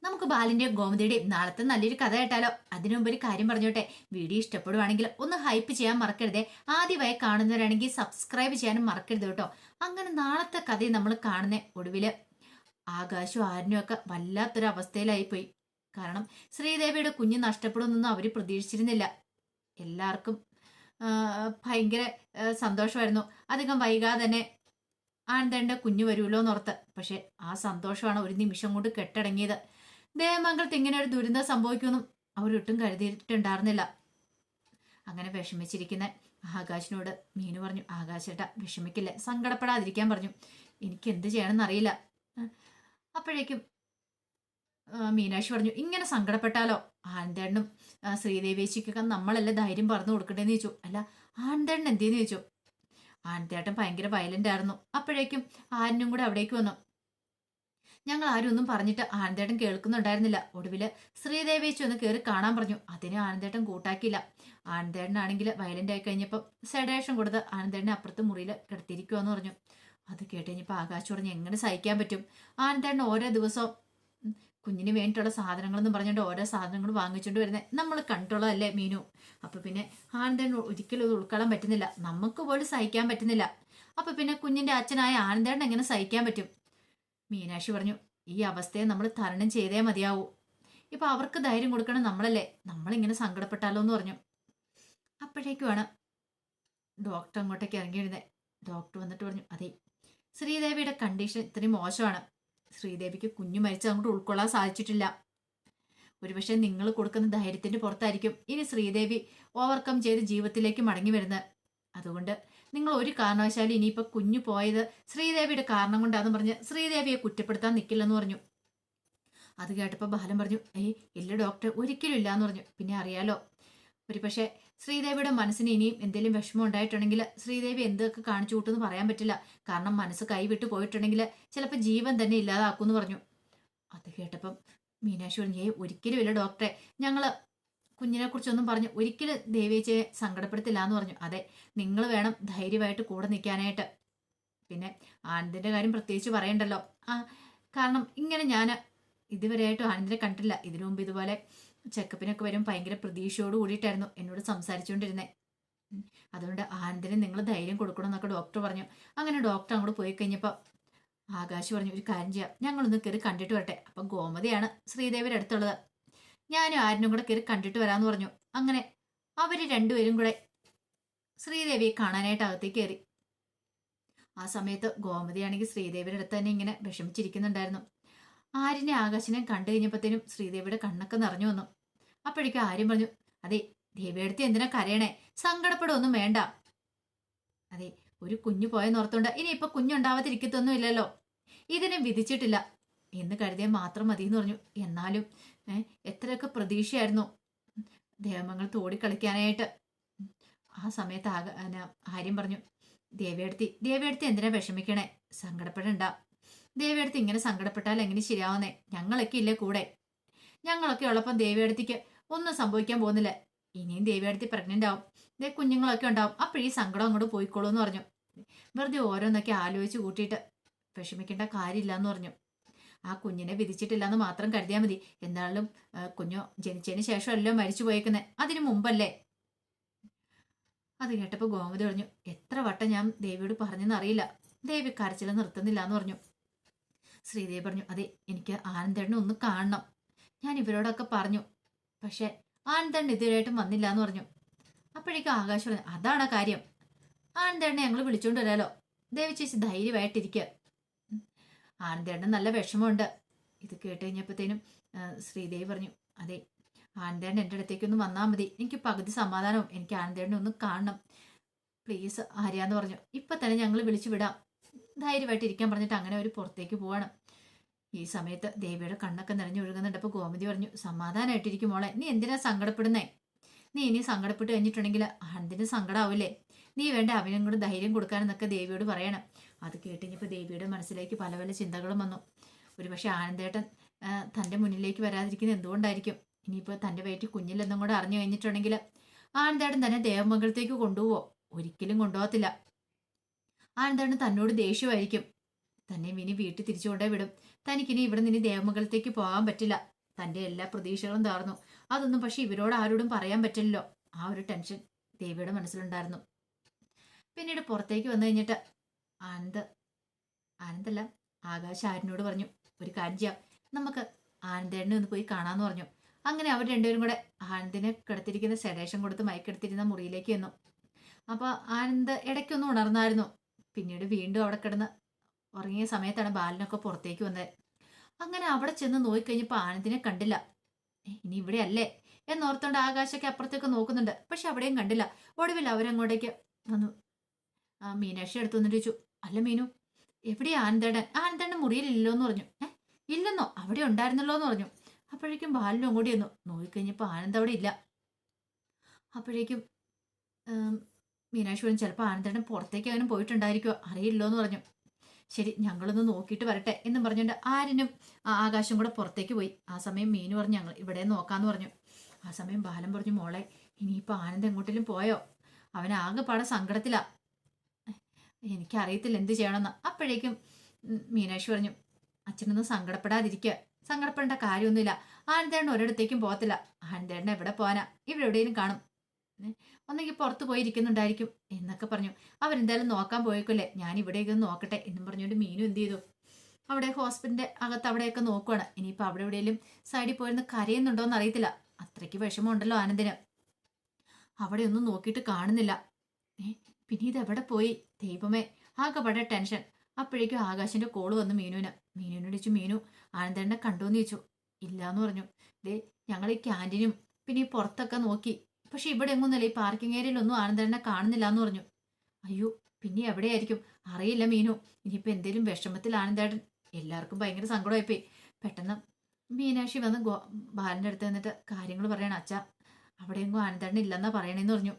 നമുക്ക് ബാലിന്റെയും ഗോമതിയുടെയും നാളത്തെ നല്ലൊരു കഥ കേട്ടാലോ? അതിനു മുമ്പ് ഒരു കാര്യം പറഞ്ഞോട്ടെ. വീഡിയോ ഇഷ്ടപ്പെടുവാണെങ്കിൽ ഒന്ന് ഹൈപ്പ് ചെയ്യാൻ മറക്കരുതേ. ആദ്യമായി കാണുന്നവരാണെങ്കിൽ സബ്സ്ക്രൈബ് ചെയ്യാനും മറക്കരുത് കേട്ടോ. അങ്ങനെ നാളത്തെ കഥയും നമ്മൾ കാണുന്ന ഒടുവില് ആകാശവും ആരനും ഒക്കെ വല്ലാത്തൊരു അവസ്ഥയിലായി പോയി. കാരണം ശ്രീദേവിയുടെ കുഞ്ഞ് നഷ്ടപ്പെടുമെന്നൊന്നും അവര് പ്രതീക്ഷിച്ചിരുന്നില്ല. എല്ലാവർക്കും ഭയങ്കര സന്തോഷമായിരുന്നു. അധികം വൈകാതെ തന്നെ ആനന്ദന്റെ കുഞ്ഞു വരുമല്ലോ എന്നോർത്ത്. പക്ഷെ ആ സന്തോഷമാണ് ഒരു നിമിഷം കൊണ്ട് കെട്ടടങ്ങിയത്. ദേവമംഗലത്ത് ഇങ്ങനെ ഒരു ദുരന്തം സംഭവിക്കുമെന്നും അവരൊട്ടും കരുതിയിട്ടുണ്ടായിരുന്നില്ല. അങ്ങനെ വിഷമിച്ചിരിക്കുന്ന ആകാശിനോട് മീനു പറഞ്ഞു, ആകാശേട്ടാ വിഷമിക്കില്ലേ, സങ്കടപ്പെടാതിരിക്കാൻ പറഞ്ഞു. എനിക്ക് എന്ത് ചെയ്യണമെന്ന് അറിയില്ല. അപ്പോഴേക്കും മീനാക്ഷി പറഞ്ഞു, ഇങ്ങനെ സങ്കടപ്പെട്ടാലോ? ആനന്ദേണ്ണനും ശ്രീദേവേശിക്കൊക്കെ നമ്മളല്ലേ ധൈര്യം പറഞ്ഞു കൊടുക്കണ്ടേന്ന് ചോദിച്ചു. അല്ല ആനന്ദേണ്ണൻ എന്തേന്ന് ചോദിച്ചു. ആനന്ദേട്ടൻ ഭയങ്കര വയലന്റ് ആയിരുന്നു. അപ്പോഴേക്കും ആരനും കൂടെ അവിടേക്ക് വന്നു. ഞങ്ങൾ ആരും ഒന്നും പറഞ്ഞിട്ട് ആനന്ദേട്ടൻ കേൾക്കുന്നുണ്ടായിരുന്നില്ല. ഒടുവില് ശ്രീദേവേച്ചി ഒന്ന് കയറി കാണാൻ പറഞ്ഞു. അതിന് ആനന്ദേട്ടൻ കൂട്ടാക്കിയില്ല. ആനന്ദേട്ടനാണെങ്കിൽ വയലന്റ് ആയി കഴിഞ്ഞപ്പോൾ സെഡേഷൻ കൊടുത്ത് ആനന്ദേട്ടനെ അപ്പുറത്ത് മുറിയിൽ കിടത്തിയിരിക്കുവാന്ന് പറഞ്ഞു. അത് കേട്ട് കഴിഞ്ഞപ്പോൾ ആകാശ് പറഞ്ഞു, എങ്ങനെ സഹിക്കാൻ പറ്റും? ആനന്ദേട്ടൻ ഓരോ ദിവസവും കുഞ്ഞിന് വേണ്ടിയിട്ടുള്ള സാധനങ്ങളെന്ന് പറഞ്ഞുകൊണ്ട് ഓരോ സാധനങ്ങൾ വാങ്ങിച്ചുകൊണ്ട് വരുന്നത് നമ്മൾ കണ്ടുള്ളതല്ലേ മീനു. അപ്പൊ പിന്നെ ആനന്ദേട്ടൻ ഒരിക്കലും ഇത് ഉൾക്കൊള്ളാൻ പറ്റുന്നില്ല, നമുക്ക് പോലും സഹിക്കാൻ പറ്റുന്നില്ല. അപ്പൊ പിന്നെ കുഞ്ഞിന്റെ അച്ഛനായ ആനന്ദേട്ടൻ എങ്ങനെ സഹിക്കാൻ പറ്റും? മീനാക്ഷി പറഞ്ഞു, ഈ അവസ്ഥയെ നമ്മൾ തരണം ചെയ്തേ മതിയാവൂ. ഇപ്പൊ അവർക്ക് ധൈര്യം കൊടുക്കണം നമ്മളല്ലേ, നമ്മളിങ്ങനെ സങ്കടപ്പെട്ടാലോ എന്ന് പറഞ്ഞു. അപ്പോഴേക്കുമാണ് ഡോക്ടർ അങ്ങോട്ടേക്ക് ഇറങ്ങിയിരുന്നത്. ഡോക്ടർ വന്നിട്ട് പറഞ്ഞു, അതെ ശ്രീദേവിയുടെ കണ്ടീഷൻ ഇത്രയും മോശമാണ്. ശ്രീദേവിക്ക് കുഞ്ഞു മരിച്ച് അങ്ങോട്ട് ഉൾക്കൊള്ളാൻ സാധിച്ചിട്ടില്ല. ഒരുപക്ഷെ നിങ്ങൾ കൊടുക്കുന്ന ധൈര്യത്തിന്റെ പുറത്തായിരിക്കും ഇനി ശ്രീദേവി ഓവർകം ചെയ്ത് ജീവിതത്തിലേക്ക് മടങ്ങി വരുന്നത്. അതുകൊണ്ട് നിങ്ങൾ ഒരു കാരണവശാലും ഇനിയിപ്പോ കുഞ്ഞു പോയത് ശ്രീദേവിയുടെ കാരണം കൊണ്ടാന്ന് പറഞ്ഞ് ശ്രീദേവിയെ കുറ്റപ്പെടുത്താൻ നിൽക്കില്ലെന്ന് പറഞ്ഞു. അത് കേട്ടപ്പോ ബാലൻ പറഞ്ഞു, ഇല്ല ഡോക്ടർ, ഒരിക്കലും ഇല്ലാന്ന് പറഞ്ഞു. പിന്നെ അറിയാലോ, ഒരുപക്ഷെ ശ്രീദേവിയുടെ മനസ്സിന് ഇനിയും എന്തെങ്കിലും വിഷമം ഉണ്ടായിട്ടുണ്ടെങ്കിൽ ശ്രീദേവി എന്തൊക്കെ കാണിച്ചു കൂട്ടെന്ന് പറയാൻ പറ്റില്ല. കാരണം മനസ്സ് കൈവിട്ട് പോയിട്ടുണ്ടെങ്കിൽ ചിലപ്പോൾ ജീവൻ തന്നെ ഇല്ലാതാക്കുമെന്ന് പറഞ്ഞു. അത് കേട്ടപ്പം മീനാക്ഷി പറഞ്ഞു, ഒരിക്കലും ഇല്ല ഡോക്ടറെ, ഞങ്ങള് കുഞ്ഞിനെ കുറിച്ചൊന്നും പറഞ്ഞു ഒരിക്കലും ദേവേച്ചിയെ സങ്കടപ്പെടുത്തില്ല എന്ന് പറഞ്ഞു. അതെ, നിങ്ങൾ വേണം ധൈര്യമായിട്ട് കൂടെ നിൽക്കാനായിട്ട്. പിന്നെ ആനന്ദിന്റെ കാര്യം പ്രത്യേകിച്ച് പറയണ്ടല്ലോ. കാരണം ഇങ്ങനെ ഞാൻ ഇതുവരെയായിട്ടും ആനന്ദിനെ കണ്ടിട്ടില്ല. ഇതിനു മുമ്പ് ഇതുപോലെ ചെക്കപ്പിനൊക്കെ വരും ഭയങ്കര പ്രതീക്ഷയോട് കൂടിയിട്ടായിരുന്നു എന്നോട് സംസാരിച്ചുകൊണ്ടിരുന്നത്. അതുകൊണ്ട് ആനന്ദിന് നിങ്ങൾ ധൈര്യം കൊടുക്കണം എന്നൊക്കെ ഡോക്ടർ പറഞ്ഞു. അങ്ങനെ ഡോക്ടർ അങ്ങോട്ട് പോയി കഴിഞ്ഞപ്പോൾ ആകാശ് പറഞ്ഞു, ഒരു കാര്യം ചെയ്യാം, ഞങ്ങളൊന്ന് കയറി കണ്ടിട്ട് വരട്ടെ. അപ്പം ഗോമതിയാണ് ശ്രീദേവിയുടെ അടുത്തുള്ളത്, ഞാനും ആരിനും കൂടെ കയറി കണ്ടിട്ട് വരാമെന്ന് പറഞ്ഞു. അങ്ങനെ അവര് രണ്ടുപേരും കൂടെ ശ്രീദേവിയെ കാണാനായിട്ട് അകത്തേക്ക് കയറി. ആ സമയത്ത് ഗോമതിയാണെങ്കിൽ ശ്രീദേവിയുടെ അടുത്ത് തന്നെ ഇങ്ങനെ വിഷമിച്ചിരിക്കുന്നുണ്ടായിരുന്നു. ആര്യനെ ആകാശിനെ കണ്ടു കഴിഞ്ഞപ്പോഴത്തേനും ശ്രീദേവിയുടെ കണ്ണൊക്കെ നിറഞ്ഞു വന്നു. അപ്പോഴേക്കും ആര്യം പറഞ്ഞു, അതെ ദേവിയെടുത്ത് എന്തിനാ കരയണേ, സങ്കടപ്പെടുവൊന്നും വേണ്ട. അതെ, ഒരു കുഞ്ഞു പോയെന്നോർത്തോണ്ട് ഇനിയിപ്പൊ കുഞ്ഞുണ്ടാവാതിരിക്കത്തൊന്നും ഇല്ലല്ലോ, ഇതിനെ വിധിച്ചിട്ടില്ല എന്ന് കരുതിയാൽ മാത്രം മതി എന്ന് പറഞ്ഞു. എന്നാലും എത്രയൊക്കെ പ്രതീക്ഷയായിരുന്നു ദേവമംഗലത്ത് ഓടിക്കളിക്കാനായിട്ട്. ആ സമയത്ത് ആര്യം പറഞ്ഞു, ദേവിയെടുത്ത് എന്തിനാ വിഷമിക്കണേ, സങ്കടപ്പെടണ്ട. ദേവിയെടുത്ത് ഇങ്ങനെ സങ്കടപ്പെട്ടാൽ എങ്ങനെ ശരിയാവുന്നേ, ഞങ്ങളൊക്കെ ഇല്ലേ കൂടെ. ഞങ്ങളൊക്കെ ഉള്ളപ്പം ദേവിയെടുത്തേക്ക് ഒന്നും സംഭവിക്കാൻ പോകുന്നില്ല. ഇനിയും ദേവിയെടുത്ത് പ്രഗ്നന്റ് ആവും, കുഞ്ഞുങ്ങളൊക്കെ ഉണ്ടാവും, അപ്പോഴീ സങ്കടം അങ്ങോട്ട് പോയിക്കോളൂ എന്ന് പറഞ്ഞു. വെറുതെ ഓരോന്നൊക്കെ ആലോചിച്ച് കൂട്ടിയിട്ട് വിഷമിക്കേണ്ട കാര്യമില്ല എന്ന് പറഞ്ഞു. ആ കുഞ്ഞിനെ വിധിച്ചിട്ടില്ല എന്ന് മാത്രം കരുതിയാൽ മതി. എന്തായാലും കുഞ്ഞു ജനിച്ചതിന് ശേഷമല്ലോ മരിച്ചു പോയേക്കുന്നത്, അതിനു മുമ്പല്ലേ. അത് കേട്ടപ്പോൾ ഗോമതി പറഞ്ഞു, എത്ര വട്ടം ഞാൻ ദേവിയോട് പറഞ്ഞെന്ന് അറിയില്ല, ദേവി കരച്ചിൽ നിർത്തുന്നില്ല എന്ന് പറഞ്ഞു. ശ്രീദേവി പറഞ്ഞു, അതെ എനിക്ക് ആനന്ദേണ്ണനെ ഒന്ന് കാണണം, ഞാൻ ഇവരോടൊക്കെ പറഞ്ഞു, പക്ഷെ ആനന്ദേണ്ണൻ ഇതുവരെയായിട്ടും വന്നില്ല എന്ന് പറഞ്ഞു. അപ്പോഴേക്കും ആകാശ് പറഞ്ഞു, അതാണ് കാര്യം, ആനന്ദേണ്ണനെ ഞങ്ങൾ വിളിച്ചോണ്ട് വരാലോ, ദേവി ചേച്ചി ധൈര്യമായിട്ടിരിക്കുക. ആനന്ദേണ്ണൻ നല്ല വിഷമമുണ്ട്. ഇത് കേട്ട് കഴിഞ്ഞപ്പോഴത്തേനും ശ്രീദേവി പറഞ്ഞു, അതെ ആനന്ദേണ്ണൻ എൻ്റെ അടുത്തേക്കൊന്ന് വന്നാൽ മതി, എനിക്ക് പകുതി സമാധാനവും, എനിക്ക് ആനന്ദേണ്ണനെ ഒന്ന് കാണണം പ്ലീസ് ആര്യാന്ന് പറഞ്ഞു. ഇപ്പൊ തന്നെ ഞങ്ങൾ വിളിച്ചു വിടാം, ധൈര്യമായിട്ട് ഇരിക്കാൻ പറഞ്ഞിട്ട് അങ്ങനെ അവർ പുറത്തേക്ക് പോവാണ്. ഈ സമയത്ത് ദേവിയുടെ കണ്ണൊക്കെ നിറഞ്ഞൊഴുകുന്നുണ്ട്. അപ്പൊ ഗോമതി പറഞ്ഞു, സമാധാനമായിട്ടിരിക്കും മോളെ, നീ എന്തിനാ സങ്കടപ്പെടുന്നേ, നീ ഇനി സങ്കടപ്പെട്ട് കഴിഞ്ഞിട്ടുണ്ടെങ്കിൽ ആനന്ദിന് സങ്കടാവില്ലേ, നീ വേണ്ട അവനും കൂടെ ധൈര്യം കൊടുക്കാനെന്നൊക്കെ ദേവിയോട് പറയണം. അത് കേട്ടുകഴിഞ്ഞപ്പോൾ ദേവിയുടെ മനസ്സിലേക്ക് പല പല ചിന്തകളും വന്നു. ഒരുപക്ഷെ ആനന്ദേട്ടൻ തൻ്റെ മുന്നിലേക്ക് വരാതിരിക്കുന്നത് എന്തുകൊണ്ടായിരിക്കും, ഇനിയിപ്പോൾ തൻ്റെ വയറ്റിൽ കുഞ്ഞില്ലെന്നും കൂടെ അറിഞ്ഞു കഴിഞ്ഞിട്ടുണ്ടെങ്കിൽ ആനന്ദേട്ടൻ തന്നെ ദേവമംഗലത്തേക്ക് കൊണ്ടുപോവോ, ഒരിക്കലും കൊണ്ടുപോകത്തില്ല. ആനന്ദേട്ടൻ തന്നോട് ദേഷ്യമായിരിക്കും, തന്നെ ഇനി വീട്ടിൽ തിരിച്ചുകൊണ്ടേ വിടും. തനിക്കിനി ഇവിടെ നിന്ന് ദേവമംഗലത്തേക്ക് പോകാൻ പറ്റില്ല. തന്റെ എല്ലാ പ്രതീക്ഷകളും താർന്നു. അതൊന്നും പക്ഷെ ഇവരോട് ആരോടും പറയാൻ പറ്റില്ലല്ലോ. ആ ഒരു ടെൻഷൻ ദേവിയുടെ മനസ്സിലുണ്ടായിരുന്നു. പിന്നീട് പുറത്തേക്ക് വന്നു കഴിഞ്ഞിട്ട് ആനന്ദ് ആനന്ദല്ല ആകാശ് ആര്യനോട് പറഞ്ഞു, ഒരു കാര്യം ചെയ്യാം, നമുക്ക് ആനന്ദേണ്ണെ ഒന്ന് പോയി കാണാന്ന് പറഞ്ഞു. അങ്ങനെ അവർ രണ്ടുപേരും കൂടെ ആനന്ദിനെ കിടത്തിരിക്കുന്ന സെഡേഷൻ കൊടുത്ത് മയക്കെടുത്തിരുന്ന മുറിയിലേക്ക് വന്നു. അപ്പൊ ആനന്ദ് ഇടയ്ക്കൊന്നും ഉണർന്നായിരുന്നു. പിന്നീട് വീണ്ടും അവിടെ കിടന്ന് ഉറങ്ങിയ സമയത്താണ് ബാലനൊക്കെ പുറത്തേക്ക് വന്നത്. അങ്ങനെ അവിടെ ചെന്ന് നോക്കിക്കഴിഞ്ഞപ്പോൾ ആനന്ദിനെ കണ്ടില്ല. ഇനി ഇവിടെ അല്ലേ എന്നോർത്തോണ്ട് ആകാശൊക്കെ അപ്പുറത്തേക്ക് നോക്കുന്നുണ്ട്. പക്ഷെ അവിടെയും കണ്ടില്ല. ഒടുവിൽ അവരങ്ങോട്ടേക്ക് വന്നു. മീനാക്ഷി എടുത്തു വന്നിട്ട് ചോദിച്ചു, അല്ല മീനു, എവിടെയാ ആനന്ദേടൻ? ആനന്ദേടൻ മുറിയിലില്ലോ എന്ന് പറഞ്ഞു. ഇല്ലെന്നോ? അവിടെ ഉണ്ടായിരുന്നല്ലോ എന്ന് പറഞ്ഞു. അപ്പോഴേക്കും ബാലനും അങ്ങോട്ട് ചെന്നു. നോക്കിക്കഴിഞ്ഞപ്പോൾ ആനന്ദ് അവിടെ ഇല്ല. അപ്പോഴേക്കും മീനാക്ഷി പറഞ്ഞു, ചിലപ്പോൾ ആനന്ദേടൻ പുറത്തേക്ക് അവനും പോയിട്ടുണ്ടായിരിക്കുമോ, അറിയില്ലോ എന്ന് പറഞ്ഞു. ശരി, ഞങ്ങളൊന്ന് നോക്കിയിട്ട് വരട്ടെ എന്നും പറഞ്ഞുകൊണ്ട് ആര്യനും ആകാശം കൂടെ പുറത്തേക്ക് പോയി. ആ സമയം മീനു പറഞ്ഞു, ഞങ്ങൾ ഇവിടെ നോക്കാന്ന് പറഞ്ഞു. ആ സമയം ബാലൻ പറഞ്ഞു, മോളെ ഇനിയിപ്പോൾ ആനന്ദ് എങ്ങോട്ടെങ്കിലും പോയോ? അവൻ ആകെപ്പാടെ സങ്കടത്തിലാ, എനിക്കറിയത്തില്ല എന്ത് ചെയ്യണമെന്ന്. അപ്പോഴേക്കും മീനാക്ഷി പറഞ്ഞു, അച്ഛനൊന്നും സങ്കടപ്പെടാതിരിക്കുക, സങ്കടപ്പെടേണ്ട കാര്യമൊന്നുമില്ല. ആനന്ദേണ്ണ ഒരിടത്തേക്കും പോകത്തില്ല. ആനന്ദേണ്ണ എവിടെ പോകാനാ, ഇവിടെ എവിടെയും കാണും, ഒന്നെങ്കിൽ പുറത്ത് പോയിരിക്കുന്നുണ്ടായിരിക്കും എന്നൊക്കെ പറഞ്ഞു. അവരെന്തായാലും നോക്കാൻ പോയേക്കല്ലേ, ഞാൻ ഇവിടേക്ക് നോക്കട്ടെ എന്നും പറഞ്ഞുകൊണ്ട് മീനു എന്ത് ചെയ്തു, അവിടെ ഹോസ്പിറ്റലിന്റെ അകത്ത് അവിടെയൊക്കെ നോക്കുവാണ്. ഇനിയിപ്പോൾ അവിടെ എവിടെയെങ്കിലും സൈഡിൽ പോയിരുന്ന് കരയുന്നുണ്ടോ എന്ന് അറിയത്തില്ല. അത്രയ്ക്ക് വിഷമമുണ്ടല്ലോ ആനന്ദിന്. അവിടെ ഒന്നും നോക്കിയിട്ട് കാണുന്നില്ല. പിന്നെ ഇതെവിടെ പോയി ദൈവമേ, ആകെപ്പാടെ ടെൻഷൻ. അപ്പോഴേക്കും ആകാശിന്റെ കോള് വന്നു മീനുവിനോട് ചോദിച്ചു, മീനു ആനന്ദേണ്ണെ കണ്ടോന്ന് ചോദിച്ചു. ഇല്ലാന്ന് പറഞ്ഞു. ദേ ഞങ്ങൾ ഈ ക്യാൻറ്റീനും പിന്നെ ഈ പുറത്തൊക്കെ നോക്കി, പക്ഷെ ഇവിടെ എങ്ങൊന്നല്ല, ഈ പാർക്കിംഗ് ഏരിയയിലൊന്നും ആനന്ദേണ്ണെ കാണുന്നില്ല എന്ന് പറഞ്ഞു. അയ്യോ, പിന്നെ എവിടെയായിരിക്കും അറിയില്ല മീനു. ഇനിയിപ്പോൾ എന്തേലും വിഷമത്തിൽ ആനന്ദേട്ടൻ, എല്ലാവർക്കും ഭയങ്കര സങ്കടമായിപ്പോയി. പെട്ടെന്ന് മീനാക്ഷി വന്ന് ബാലന്റെ അടുത്ത് നിന്നിട്ട് കാര്യങ്ങൾ പറയണം. അച്ഛ അവിടെയെങ്കിലും ആനന്ദേട്ടൻ ഇല്ലെന്നാ പറയണേന്ന് പറഞ്ഞു.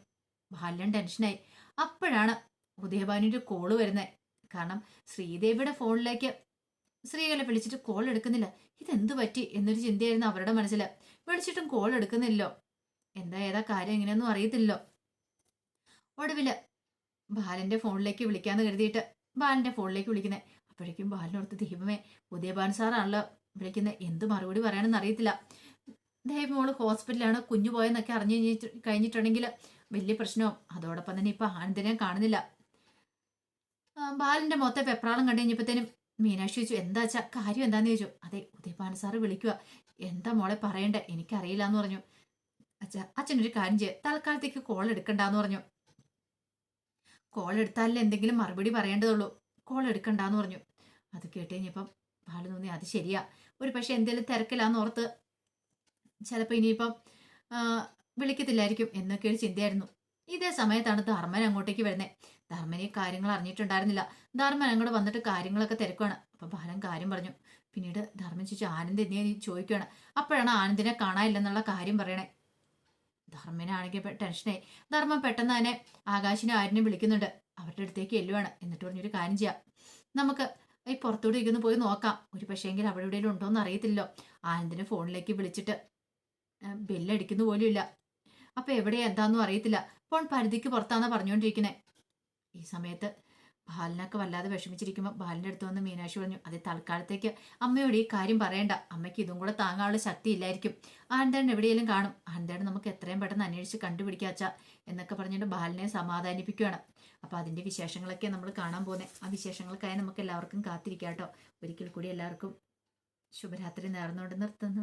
ബാലൻ ടെൻഷനായി. അപ്പോഴാണ് ഉദയഭാനുവിന്റെ കോള് വരുന്നത്. കാരണം ശ്രീദേവിയുടെ ഫോണിലേക്ക് ശ്രീകല വിളിച്ചിട്ട് കോൾ എടുക്കുന്നില്ല. ഇതെന്തു പറ്റി എന്നൊരു ചിന്തയായിരുന്നു അവരുടെ മനസ്സിൽ. വിളിച്ചിട്ടും കോൾ എടുക്കുന്നില്ലോ, എന്താ ഏതാ കാര്യം എങ്ങനെയൊന്നും അറിയത്തില്ലോ. ഒടുവില് ബാലന്റെ ഫോണിലേക്ക് വിളിക്കാന്ന് കരുതിയിട്ട് ബാലന്റെ ഫോണിലേക്ക് വിളിക്കുന്നത്. അപ്പോഴേക്കും ബാലനോർത്ത്, ദൈവമേ ഉദയഭാൻ സാറാണല്ലോ വിളിക്കുന്നത്, എന്ത് മറുപടി പറയാനെന്ന് അറിയത്തില്ല. ദൈവമോള് ഹോസ്പിറ്റലാണ്, കുഞ്ഞു പോയെന്നൊക്കെ അറിഞ്ഞു കഴിഞ്ഞിട്ടുണ്ടെങ്കിൽ വലിയ പ്രശ്നവും. അതോടൊപ്പം തന്നെ ഇപ്പൊ ആനന്ദിനെ കാണുന്നില്ല. ബാലന്റെ മൊത്തം വെപ്രാളം കണ്ടു കഴിഞ്ഞപ്പോഴത്തേനും മീനാക്ഷി ചോദിച്ചു, എന്താ വെച്ചാ കാര്യം എന്താന്ന് ചോദിച്ചു. അതെ ഉദയഭാൻ സാറ് വിളിക്കുക, എന്താ മോളെ പറയണ്ടേ, എനിക്കറിയില്ല എന്ന് പറഞ്ഞു. അച്ഛനൊരു കാര്യം ചെയ്യുക, തൽക്കാലത്തേക്ക് കോൾ എടുക്കണ്ടെന്ന് പറഞ്ഞു. കോൾ എടുത്താലേ എന്തെങ്കിലും മറുപടി പറയേണ്ടതുള്ളൂ, കോൾ എടുക്കണ്ടെന്ന് പറഞ്ഞു. അത് കേട്ട് കഴിഞ്ഞപ്പം ബാലു തോന്നി, അത് ശരിയാ, ഒരു പക്ഷെ എന്തെങ്കിലും തിരക്കില്ലാന്ന് ഓർത്ത് ചിലപ്പോൾ ഇനിയിപ്പം വിളിക്കത്തില്ലായിരിക്കും എന്നൊക്കെ ഒരു ചിന്തയായിരുന്നു. ഇതേ സമയത്താണ് ധർമ്മൻ അങ്ങോട്ടേക്ക് വരുന്നത്. ധർമ്മൻ ഈ കാര്യങ്ങൾ അറിഞ്ഞിട്ടുണ്ടായിരുന്നില്ല. ധർമ്മൻ അങ്ങോട്ട് വന്നിട്ട് കാര്യങ്ങളൊക്കെ തിരക്കുവാണ്. അപ്പൊ ബാലൻ കാര്യം പറഞ്ഞു. പിന്നീട് ധർമ്മൻ ചോദിച്ചു, ആനന്ദ് എന്നെ ചോദിക്കുകയാണ്. അപ്പോഴാണ് ആനന്ദിനെ കാണാനില്ലെന്നുള്ള കാര്യം പറയണേ. ധർമ്മനാണെങ്കിൽ ടെൻഷനായി. ധർമ്മം പെട്ടെന്ന് തന്നെ ആകാശിനെ ആര്യനെ വിളിക്കുന്നുണ്ട്. അവരുടെ അടുത്തേക്ക് എല്ലുവാണ്. എന്നിട്ട് പറഞ്ഞൊരു കാര്യം ചെയ്യാം, നമുക്ക് ഈ പുറത്തോട്ട് ഇരിക്കുന്നു പോയി നോക്കാം, ഒരു പക്ഷേങ്കിൽ അവിടെ എവിടെയെങ്കിലും ഉണ്ടോ എന്ന് അറിയത്തില്ലോ. ആനന്ദിനെ ഫോണിലേക്ക് വിളിച്ചിട്ട് ബെല്ലടിക്കുന്നു പോലും ഇല്ല. അപ്പൊ എവിടെയാ എന്താന്നും അറിയത്തില്ല. ഫോൺ പരിധിക്ക് പുറത്താന്നാ പറഞ്ഞുകൊണ്ടിരിക്കുന്നത്. ഈ സമയത്ത് ബാലനൊക്കെ വല്ലാതെ വിഷമിച്ചിരിക്കുമ്പോൾ ബാലന്റെ അടുത്ത് വന്ന് മീനാക്ഷി പറഞ്ഞു, അത് തൽക്കാലത്തേക്ക് അമ്മയോട് ഈ കാര്യം പറയണ്ട, അമ്മയ്ക്ക് ഇതും കൂടെ താങ്ങാനുള്ള ശക്തി ഇല്ലായിരിക്കും. ആനന്ദേട്ടൻ എവിടെയെങ്കിലും കാണും, ആനന്ദേട്ടൻ നമുക്ക് എത്രയും പെട്ടെന്ന് അന്വേഷിച്ച് കണ്ടുപിടിക്കാച്ച എന്നൊക്കെ പറഞ്ഞിട്ട് ബാലനെ സമാധാനിപ്പിക്കുകയാണ്. അപ്പൊ അതിന്റെ വിശേഷങ്ങളൊക്കെ നമ്മൾ കാണാൻ പോകുന്നത്. ആ വിശേഷങ്ങൾക്കായി നമുക്ക് എല്ലാവർക്കും കാത്തിരിക്കാം കേട്ടോ. ഒരിക്കൽ കൂടി എല്ലാവർക്കും ശുഭരാത്രി നേർന്നുകൊണ്ട് നിർത്തുന്നു.